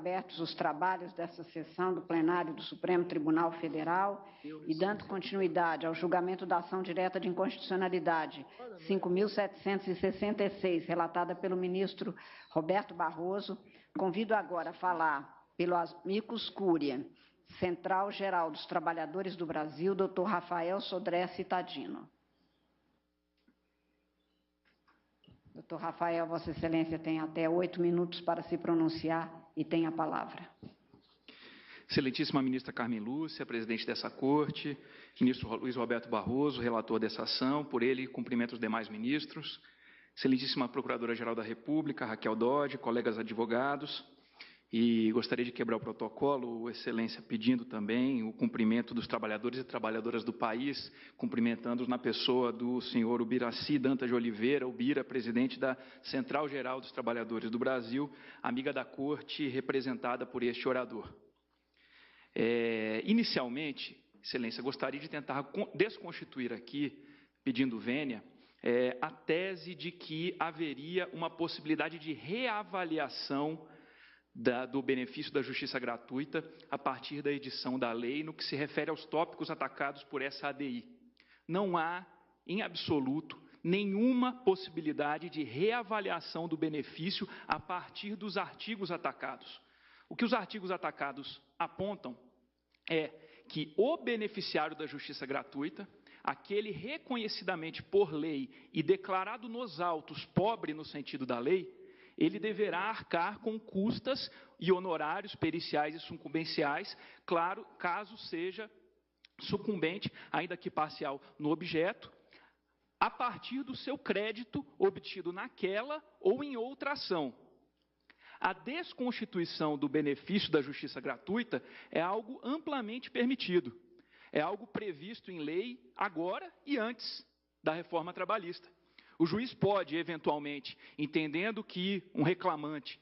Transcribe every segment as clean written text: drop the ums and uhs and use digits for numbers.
Abertos os trabalhos dessa sessão do plenário do Supremo Tribunal Federal e dando continuidade ao julgamento da ação direta de inconstitucionalidade 5.766, relatada pelo ministro Roberto Barroso, convido agora a falar pelo amicus curiae, Central-Geral dos Trabalhadores do Brasil, Dr. Rafael Sodré Cittadino. Doutor Rafael, Vossa Excelência tem até 8 minutos para se pronunciar e tem a palavra. Excelentíssima ministra Carmen Lúcia, presidente dessa corte, ministro Luiz Roberto Barroso, relator dessa ação, por ele cumprimento os demais ministros, excelentíssima Procuradora-Geral da República, Raquel Dodge, colegas advogados, e gostaria de quebrar o protocolo, Excelência, pedindo também o cumprimento dos trabalhadores e trabalhadoras do país, cumprimentando-os na pessoa do senhor Ubiraci Dantas de Oliveira, Ubira, presidente da Central-Geral dos Trabalhadores do Brasil, amiga da Corte, representada por este orador. Inicialmente, Excelência, gostaria de tentar desconstituir aqui, pedindo vênia, a tese de que haveria uma possibilidade de reavaliação do benefício da justiça gratuita a partir da edição da lei no que se refere aos tópicos atacados por essa ADI. Não há, em absoluto, nenhuma possibilidade de reavaliação do benefício a partir dos artigos atacados. O que os artigos atacados apontam é que o beneficiário da justiça gratuita, aquele reconhecidamente por lei e declarado nos autos pobre no sentido da lei, ele deverá arcar com custas e honorários periciais e sucumbenciais, claro, caso seja sucumbente, ainda que parcial, no objeto, a partir do seu crédito obtido naquela ou em outra ação. A desconstituição do benefício da justiça gratuita é algo amplamente permitido, é algo previsto em lei agora e antes da reforma trabalhista. O juiz pode, eventualmente, entendendo que um reclamante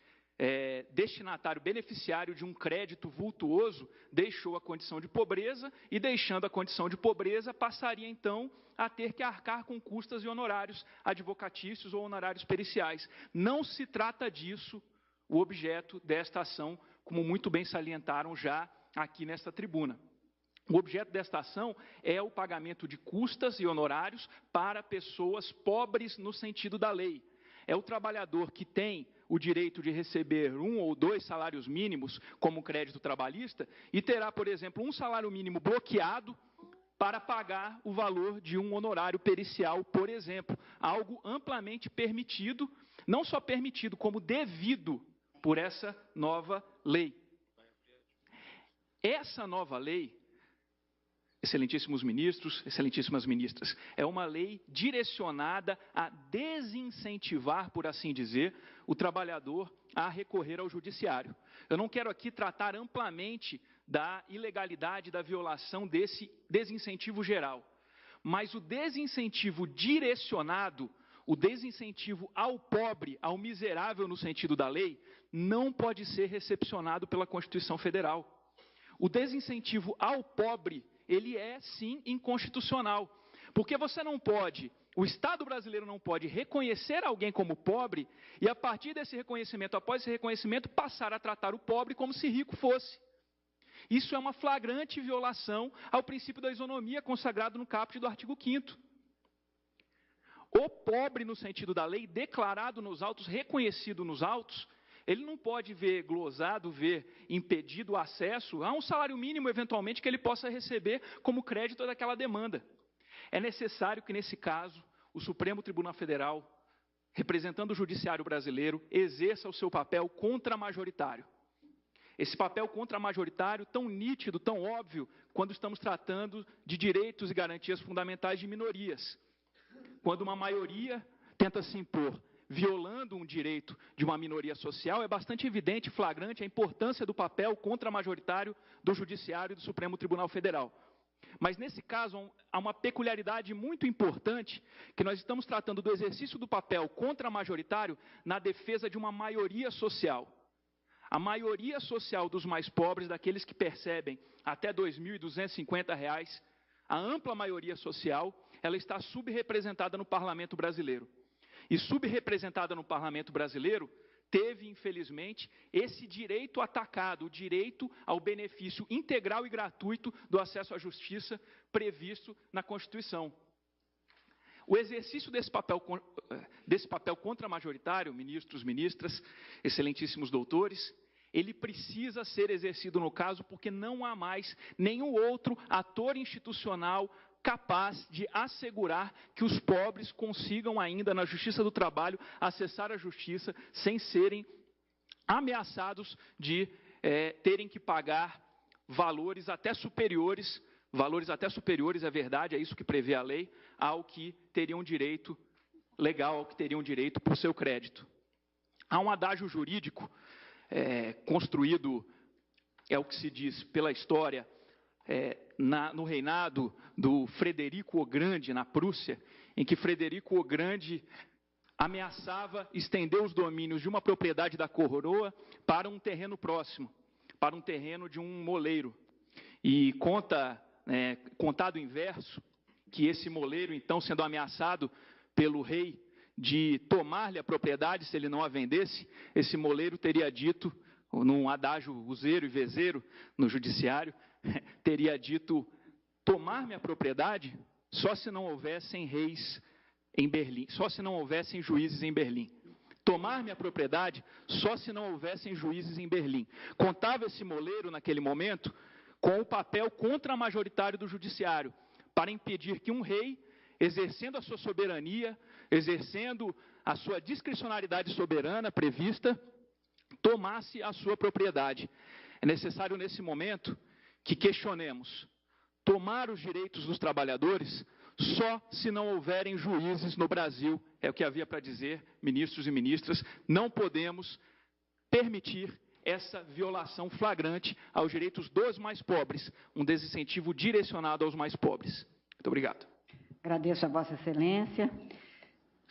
destinatário beneficiário de um crédito vultuoso deixou a condição de pobreza e, deixando a condição de pobreza, passaria, então, a ter que arcar com custas e honorários advocatícios ou honorários periciais. Não se trata disso o objeto desta ação, como muito bem salientaram já aqui nesta tribuna. O objeto desta ação é o pagamento de custas e honorários para pessoas pobres no sentido da lei. É o trabalhador que tem o direito de receber 1 ou 2 salários mínimos como crédito trabalhista e terá, por exemplo, um salário mínimo bloqueado para pagar o valor de um honorário pericial, por exemplo. Algo amplamente permitido, não só permitido, como devido por essa nova lei. Essa nova lei, excelentíssimos ministros, excelentíssimas ministras, é uma lei direcionada a desincentivar, por assim dizer, o trabalhador a recorrer ao judiciário. Eu não quero aqui tratar amplamente da ilegalidade, da violação desse desincentivo geral, mas o desincentivo direcionado, o desincentivo ao pobre, ao miserável no sentido da lei, não pode ser recepcionado pela Constituição Federal. O desincentivo ao pobre, ele é, sim, inconstitucional. Porque você não pode, o Estado brasileiro não pode reconhecer alguém como pobre e, a partir desse reconhecimento, após esse reconhecimento, passar a tratar o pobre como se rico fosse. Isso é uma flagrante violação ao princípio da isonomia consagrado no caput do artigo 5º. O pobre, no sentido da lei, declarado nos autos, reconhecido nos autos, ele não pode ver glosado, ver impedido o acesso a um salário mínimo, eventualmente, que ele possa receber como crédito daquela demanda. É necessário que, nesse caso, o Supremo Tribunal Federal, representando o judiciário brasileiro, exerça o seu papel contramajoritário. Esse papel contramajoritário tão nítido, tão óbvio, quando estamos tratando de direitos e garantias fundamentais de minorias. Quando uma maioria tenta se impor violando um direito de uma minoria social, é bastante evidente e flagrante a importância do papel contramajoritário do Judiciário e do Supremo Tribunal Federal. Mas, nesse caso, há uma peculiaridade muito importante, que nós estamos tratando do exercício do papel contramajoritário na defesa de uma maioria social. A maioria social dos mais pobres, daqueles que percebem até R$ 2.250, a ampla maioria social, ela está subrepresentada no Parlamento brasileiro. E subrepresentada no Parlamento brasileiro teve, infelizmente, esse direito atacado, o direito ao benefício integral e gratuito do acesso à justiça previsto na Constituição. O exercício desse papel contramajoritário, ministros, ministras, excelentíssimos doutores, ele precisa ser exercido no caso porque não há mais nenhum outro ator institucional capaz de assegurar que os pobres consigam ainda, na Justiça do Trabalho, acessar a justiça sem serem ameaçados de terem que pagar valores até superiores, é verdade, é isso que prevê a lei, ao que teriam direito legal, ao que teriam direito por seu crédito. Há um adágio jurídico construído, é o que se diz pela história, no reinado do Frederico o Grande, na Prússia, em que Frederico o Grande ameaçava estender os domínios de uma propriedade da coroa para um terreno próximo, para um terreno de um moleiro. E contado inverso, que esse moleiro, então, sendo ameaçado pelo rei de tomar-lhe a propriedade se ele não a vendesse, esse moleiro teria dito, num adágio useiro e vezeiro no judiciário, teria dito: tomar-me a propriedade só se não houvessem reis em Berlim, só se não houvessem juízes em Berlim. Tomar-me a propriedade só se não houvessem juízes em Berlim. Contava esse moleiro, naquele momento, com o papel contramajoritário do judiciário, para impedir que um rei, exercendo a sua soberania, exercendo a sua discricionariedade soberana prevista, tomasse a sua propriedade. É necessário, nesse momento, que questionemos: tomar os direitos dos trabalhadores só se não houverem juízes no Brasil, é o que havia para dizer, ministros e ministras. Não podemos permitir essa violação flagrante aos direitos dos mais pobres, um desincentivo direcionado aos mais pobres. Muito obrigado. Agradeço a Vossa Excelência.